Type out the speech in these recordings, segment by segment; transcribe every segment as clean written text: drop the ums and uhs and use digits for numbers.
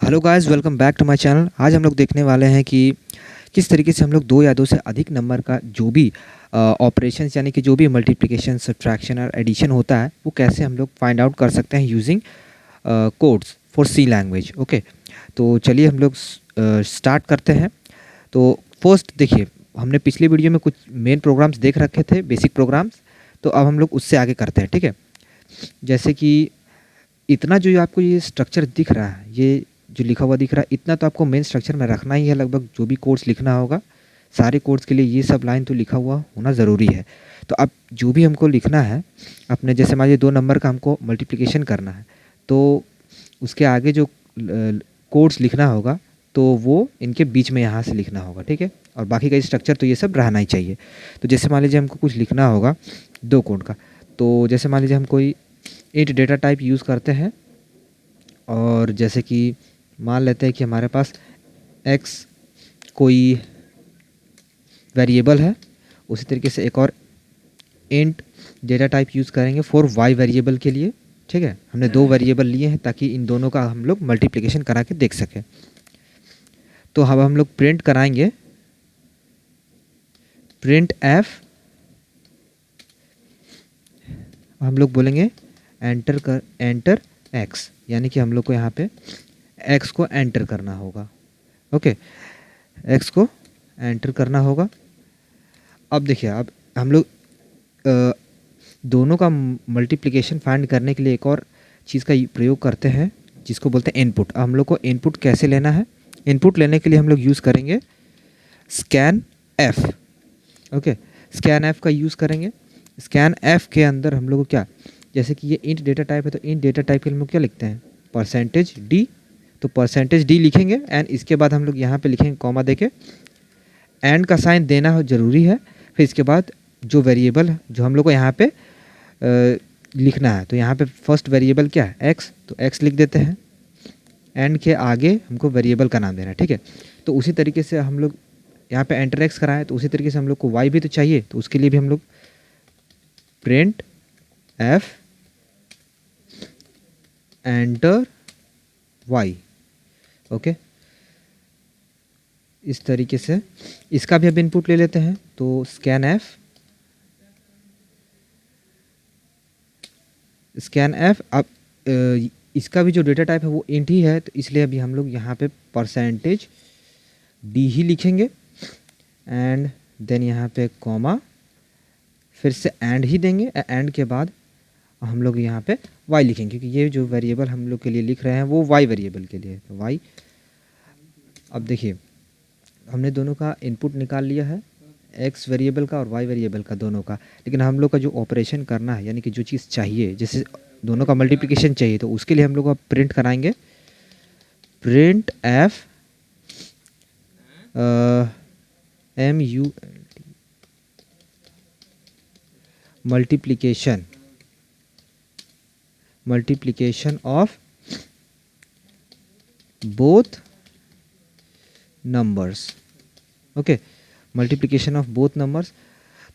Hello guys, welcome back to my channel. आज हम लोग देखने वाले हैं कि किस तरीके से हम लोग दो या दो से अधिक नंबर का जो भी ऑपरेशंस यानी कि जो भी मल्टीप्लिकेशन, सब्ट्रैक्शन और एडिशन होता है वो कैसे हम लोग फाइंड आउट कर सकते हैं using codes for C language. Okay, तो चलिए हम लोग स्टार्ट करते हैं। तो फर्स्ट देखिए, हमने पिछले वीडियो में कुछ मेन प्रोग्राम्स देख रखे थे, बेसिक प्रोग्राम्स। तो अब हम लोग उससे आगे करते हैं, ठीक है। जैसे कि इतना जो आपको ये स्ट्रक्चर दिख रहा है, ये जो लिखा हुआ दिख रहा है, इतना तो आपको मेन स्ट्रक्चर में रखना ही है। लगभग जो भी कोड्स लिखना होगा, सारे कोड्स के लिए ये सब लाइन तो लिखा हुआ होना ज़रूरी है। तो अब जो भी हमको लिखना है अपने, जैसे मान लीजिए 2 नंबर का हमको मल्टीप्लिकेशन करना है, तो उसके आगे जो कोड्स लिखना होगा तो वो इनके बीच में यहाँ से लिखना होगा, ठीक है। और बाकी का स्ट्रक्चर तो ये सब रहना ही चाहिए। तो जैसे मान लीजिए हमको कुछ लिखना होगा 2 कोड का, तो जैसे मान लीजिए हम कोई इंट डेटा टाइप यूज़ करते हैं, और जैसे कि मान लेते हैं कि हमारे पास x कोई वेरिएबल है। उसी तरीके से एक और इंट डेटा टाइप यूज़ करेंगे फॉर y वेरिएबल के लिए, ठीक है। हमने 2 वेरिएबल लिए हैं ताकि इन दोनों का हम लोग मल्टीप्लिकेशन करा के देख सकें। तो अब हम लोग प्रिंट कराएंगे प्रिंट f, हम लोग बोलेंगे एंटर x, यानी कि हम लोग को यहाँ पे x को एंटर करना होगा। ओके, x को एंटर करना होगा। अब देखिए, अब हम लोग दोनों का मल्टीप्लिकेशन फाइंड करने के लिए एक और चीज़ का प्रयोग करते हैं जिसको बोलते हैं इनपुट। अब हम लोग को इनपुट कैसे लेना है, इनपुट लेने के लिए हम लोग यूज़ करेंगे scan F. Okay, scan F का यूज़ करेंगे। स्कैन एफ के अंदर हम लोग को क्या, जैसे कि ये इंट डेटा टाइप है तो इंट डेटा टाइप के लिए हम लोग क्या लिखते हैं, %d। तो %d लिखेंगे एंड इसके बाद हम लोग यहाँ पे लिखेंगे कॉमा देके, एंड का साइन देना हो ज़रूरी है। फिर इसके बाद जो वेरिएबल जो हम लोग को यहाँ पे लिखना है, तो यहाँ पे फर्स्ट वेरिएबल क्या है, x, तो x लिख देते हैं। एंड के आगे हमको वेरिएबल का नाम देना है, ठीक है। तो उसी तरीके से हम लोग यहाँ पे एंटर x कराएं, तो उसी तरीके से हम लोग को y भी तो चाहिए, तो उसके लिए भी हम लोग print f enter y। Okay, इस तरीके से इसका भी अब इनपुट ले लेते हैं। तो स्कैन एफ, अब इसका भी जो डेटा टाइप है वो इंट ही है, तो इसलिए अभी हम लोग यहाँ पे %d ही लिखेंगे एंड देन यहाँ पे कॉमा, फिर से एंड ही देंगे। एंड के बाद हम लोग यहाँ पे y लिखेंगे, क्योंकि ये जो वेरिएबल हम लोग के लिए लिख रहे हैं वो y वेरिएबल के लिए है, तो y। अब देखिए, हमने दोनों का इनपुट निकाल लिया है, x वेरिएबल का और y वेरिएबल का, दोनों का। लेकिन हम लोग का जो ऑपरेशन करना है, यानी कि जो चीज़ चाहिए, जैसे दोनों का मल्टीप्लिकेशन चाहिए, तो उसके लिए हम लोग अब प्रिंट कराएंगे print f multiplication of both numbers. Okay, multiplication of both numbers.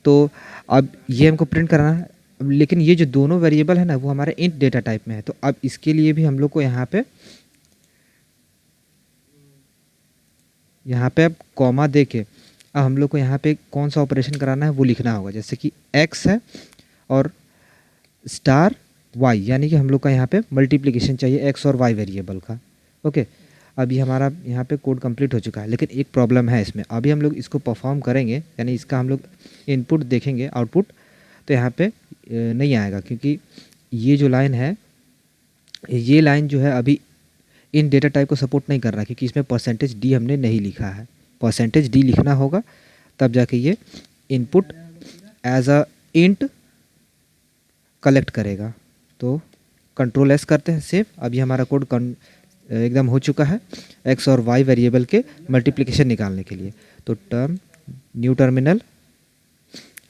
तो अब ये हमको प्रिंट कराना है, लेकिन ये जो दोनों वेरिएबल है ना वो हमारे इंट डेटा टाइप में है। तो अब इसके लिए भी हम लोग को यहाँ पे अब कॉमा दे के अब हम लोग को यहाँ पे कौन सा ऑपरेशन कराना है वो लिखना होगा। जैसे कि x है और स्टार y, यानी कि हम लोग का यहाँ पे मल्टीप्लिकेशन चाहिए x और y वेरिएबल का। ओके, अभी हमारा यहाँ पे कोड कंप्लीट हो चुका है, लेकिन एक प्रॉब्लम है इसमें। अभी हम लोग इसको परफॉर्म करेंगे, यानी इसका हम लोग इनपुट देखेंगे, आउटपुट, तो यहाँ पे नहीं आएगा, क्योंकि ये जो लाइन है, ये लाइन जो है अभी इन डेटा टाइप को सपोर्ट नहीं कर रहा, क्योंकि इसमें %d हमने नहीं लिखा है। %d लिखना होगा, तब जाके ये input as a int collect करेगा। तो कंट्रोल S करते हैं, सेव। अभी हमारा कोड एकदम हो चुका है x और y वेरिएबल के मल्टीप्लिकेशन निकालने के लिए। तो न्यू टर्मिनल,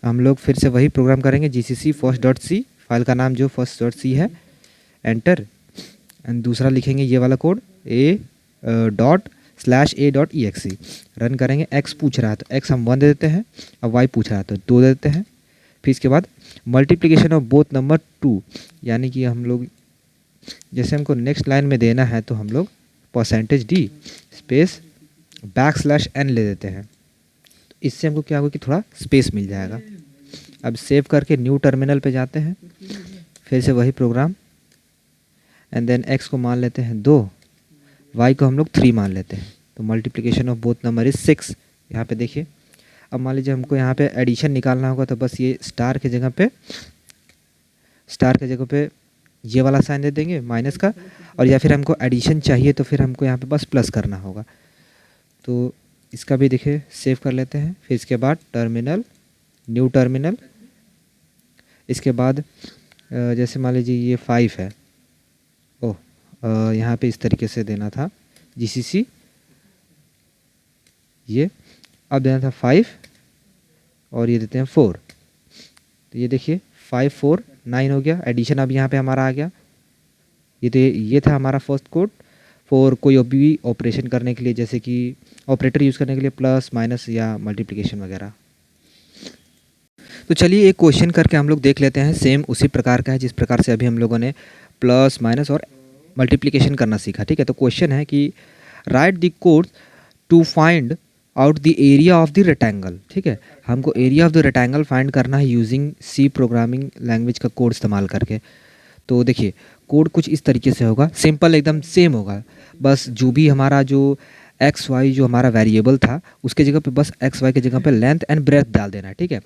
हम लोग फिर से वही प्रोग्राम करेंगे, gcc first.c, फाइल का नाम जो first.c है, एंटर, एंड दूसरा लिखेंगे ये वाला कोड a./a.exe, रन करेंगे। x पूछ रहा है तो x हम 1 दे देते हैं, अब y पूछ रहा है तो 2 दे देते हैं। फिर इसके बाद मल्टीप्लिकेशन ऑफ बोथ नंबर 2, यानी कि हम लोग जैसे हमको नेक्स्ट लाइन में देना है, तो हम लोग परसेंटेज डी स्पेस \n ले देते हैं। तो इससे हमको क्या होगा कि थोड़ा स्पेस मिल जाएगा। अब सेव करके न्यू टर्मिनल पे जाते हैं, फिर से वही प्रोग्राम, एंड देन x को मान लेते हैं 2, y को हम लोग 3 मान लेते हैं। तो multiplication of both number is 6। यहाँ पे देखिए, अब मान लीजिए हमको यहाँ पे एडिशन निकालना होगा, तो बस ये स्टार के जगह पे ये वाला साइन दे देंगे माइनस का, और या फिर हमको एडिशन चाहिए तो फिर हमको यहाँ पे बस प्लस करना होगा। तो इसका भी देखिए सेव कर लेते हैं, फिर इसके बाद टर्मिनल, न्यू टर्मिनल, इसके बाद जैसे मान लीजिए ये 5 है, यहाँ पे इस तरीके से देना था GCC, ये अब देना था 5 और ये देते हैं 4। तो ये देखिए 5 4 9 हो गया। एडिशन अब यहाँ पे हमारा आ गया। ये था हमारा फर्स्ट कोड फॉर कोई भी ऑपरेशन करने के लिए, जैसे कि ऑपरेटर यूज़ करने के लिए प्लस माइनस या मल्टीप्लिकेशन वगैरह। तो चलिए एक क्वेश्चन करके हम लोग देख लेते हैं। सेम उसी प्रकार का है जिस प्रकार से अभी हम लोगों ने प्लस माइनस और मल्टीप्लिकेशन करना सीखा। ठीक है, तो क्वेश्चन है कि write the code to find out the area of the rectangle. ठीक है, हमको area of the rectangle find करना है यूजिंग सी प्रोग्रामिंग लैंग्वेज का कोड इस्तेमाल करके। तो देखिए कोड कुछ इस तरीके से होगा, सिंपल एकदम सेम होगा। बस जो भी हमारा जो एक्स वाई जो हमारा वेरिएबल था उसके जगह पे बस एक्स वाई की जगह पे लेंथ एंड ब्रेथ डाल देना है। ठीक है,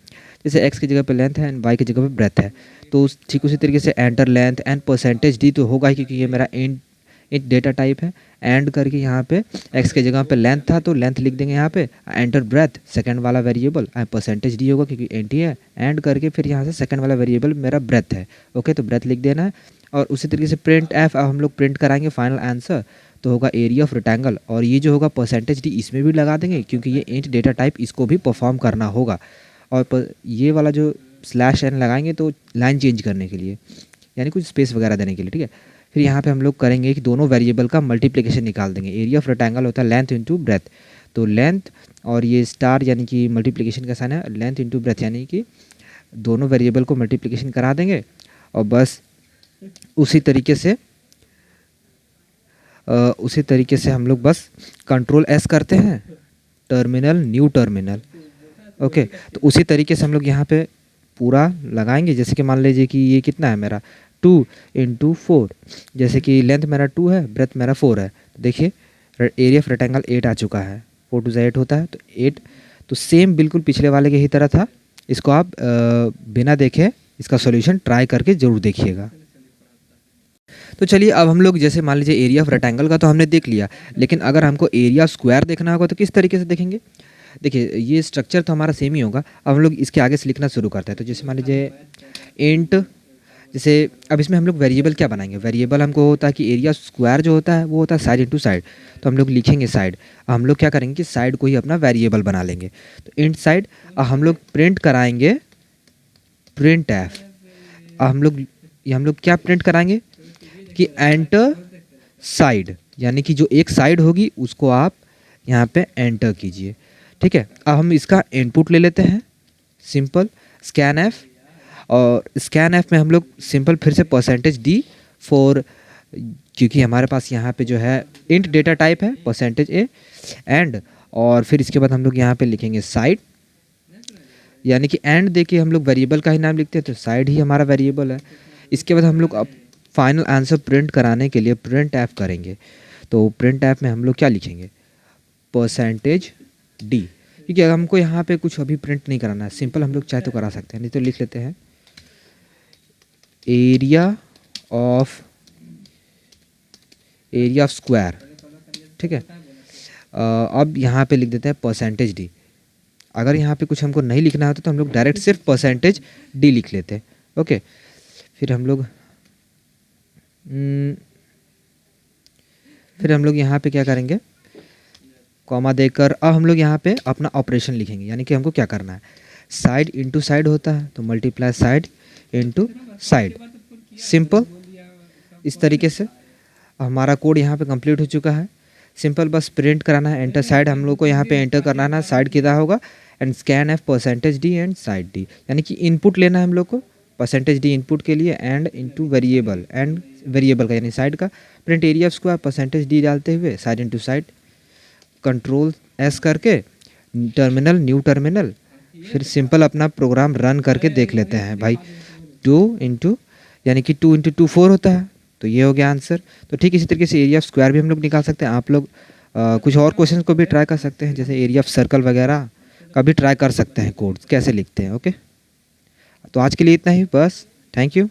जैसे एक्स की जगह पे लेंथ है एंड वाई की जगह पे ब्रेथ है, तो ठीक उसी तरीके से enter length and percentage D तो होगा ही, क्योंकि ये मेरा इंट डेटा टाइप है। एंड करके यहाँ पे एक्स की जगह पे लेंथ था तो लेंथ लिख देंगे यहाँ पे, एंटर ब्रेथ सेकंड वाला वेरिएबल, परसेंटेज डी होगा क्योंकि एंट ही है। एंड करके फिर यहाँ से सेकंड वाला वेरिएबल मेरा ब्रेथ है। ओके, तो ब्रेथ लिख देना है। और उसी तरीके से प्रिंट एफ अब हम लोग प्रिंट कराएंगे फाइनल आंसर, तो होगा एरिया ऑफ रेक्टेंगल, और ये जो होगा परसेंटेज डी इसमें भी लगा देंगे क्योंकि ये इंट डेटा टाइप इसको भी परफॉर्म करना होगा। और ये वाला जो स्लैश एन लगाएंगे तो लाइन चेंज करने के लिए, यानी कुछ स्पेस वगैरह देने के लिए। ठीक है, फिर यहाँ पे हम लोग करेंगे कि दोनों वेरिएबल का मल्टीप्लिकेशन निकाल देंगे। एरिया ऑफ रेक्टेंगल होता है लेंथ इंटू ब्रेथ, तो लेंथ और ये स्टार यानी कि मल्टीप्लिकेशन का साइन है, लेंथ इंटू ब्रेथ, यानी कि दोनों वेरिएबल को मल्टीप्लिकेशन करा देंगे। और बस उसी तरीके से हम लोग बस कंट्रोल एस करते हैं, टर्मिनल न्यू टर्मिनल। ओके, तो उसी तरीके से हम लोग यहाँ पे पूरा लगाएंगे। जैसे कि मान लीजिए कि ये कितना है मेरा 2 इंटू 4, जैसे कि लेंथ मेरा 2 है, ब्रेथ मेरा 4 है। तो देखिए एरिया ऑफ रेक्टेंगल 8 आ चुका है, 4 2 8 होता है, तो 8। तो सेम बिल्कुल पिछले वाले के ही तरह था। इसको आप बिना देखे इसका सॉल्यूशन ट्राई करके ज़रूर देखिएगा। तो चलिए अब हम लोग जैसे मान लीजिए एरिया ऑफ रेक्टेंगल का तो हमने देख लिया, लेकिन अगर हमको एरिया स्क्वायर देखना होगा तो किस तरीके से देखेंगे। देखिए ये स्ट्रक्चर तो हमारा सेम ही होगा। अब हम लोग इसके आगे से लिखना शुरू करते हैं। तो जैसे मान लीजिए इंट, जैसे अब इसमें हम लोग वेरिएबल क्या बनाएंगे। वेरिएबल हमको होता है कि एरिया स्क्वायर जो होता है वो होता है साइड इंटू साइड, तो हम लोग लिखेंगे साइड। हम लोग क्या करेंगे कि साइड को ही अपना वेरिएबल बना लेंगे। तो इंट साइड, हम लोग प्रिंट कराएंगे प्रिंट एफ। हम लोग क्या प्रिंट कराएंगे कि एंटर साइड, यानी कि जो एक साइड होगी उसको आप यहाँ पे एंटर कीजिए। ठीक है, अब हम इसका इनपुट ले लेते हैं, सिंपल स्कैन एफ। और स्कैन एफ में हम लोग सिंपल फिर से परसेंटेज डी फॉर, क्योंकि हमारे पास यहाँ पे जो है इंट डेटा टाइप है परसेंटेज ए एंड, और फिर इसके बाद हम लोग यहाँ पे लिखेंगे साइड, यानी कि एंड देके हम लोग वेरिएबल का ही नाम लिखते हैं, तो साइड ही हमारा वेरिएबल है। इसके बाद हम लोग अब फाइनल आंसर प्रिंट कराने के लिए प्रिंट एफ करेंगे। तो प्रिंट एफ में हम लोग क्या लिखेंगे, परसेंटेज डी, क्योंकि अगर हमको यहाँ पे कुछ अभी प्रिंट नहीं कराना है, सिंपल हम लोग चाहे तो करा सकते हैं, नहीं तो लिख लेते हैं एरिया ऑफ स्क्वायर। ठीक है, अब यहाँ पे लिख देते हैं परसेंटेज डी। अगर यहाँ पे कुछ हमको नहीं लिखना होता तो हम लोग डायरेक्ट सिर्फ परसेंटेज डी लिख लेते हैं। ओके, फिर हम लोग यहाँ पे क्या करेंगे, कॉमा देकर अब हम लोग यहाँ पे अपना ऑपरेशन लिखेंगे। यानी कि हमको क्या करना है, साइड इंटू साइड होता है तो multiply side into side, simple. इस तरीके से हमारा कोड यहाँ पे कंप्लीट हो चुका है। सिंपल बस प्रिंट कराना है एंटर साइड, हम लोग को यहाँ पे एंटर करना है, साइड कितना होगा and scan F percentage D and side D, यानी कि इनपुट लेना है हम लोग को परसेंटेज डी इनपुट के लिए and into variable, and variable का यानी साइड का print area square percentage D डालते हुए side into side control S करके टर्मिनल न्यू टर्मिनल, फिर सिंपल अपना प्रोग्राम रन करके देख लेते हैं भाई। 2 इंटू यानी कि 2 इंटू 2 4 होता है, तो ये हो गया आंसर। तो ठीक इसी तरीके से एरिया ऑफ स्क्वायर भी हम लोग निकाल सकते हैं। आप लोग कुछ और क्वेश्चन को भी ट्राई कर सकते हैं, जैसे एरिया ऑफ सर्कल वगैरह का भी ट्राई कर सकते हैं, कोड्स कैसे लिखते हैं। ओके, तो आज के लिए इतना ही बस। Thank you.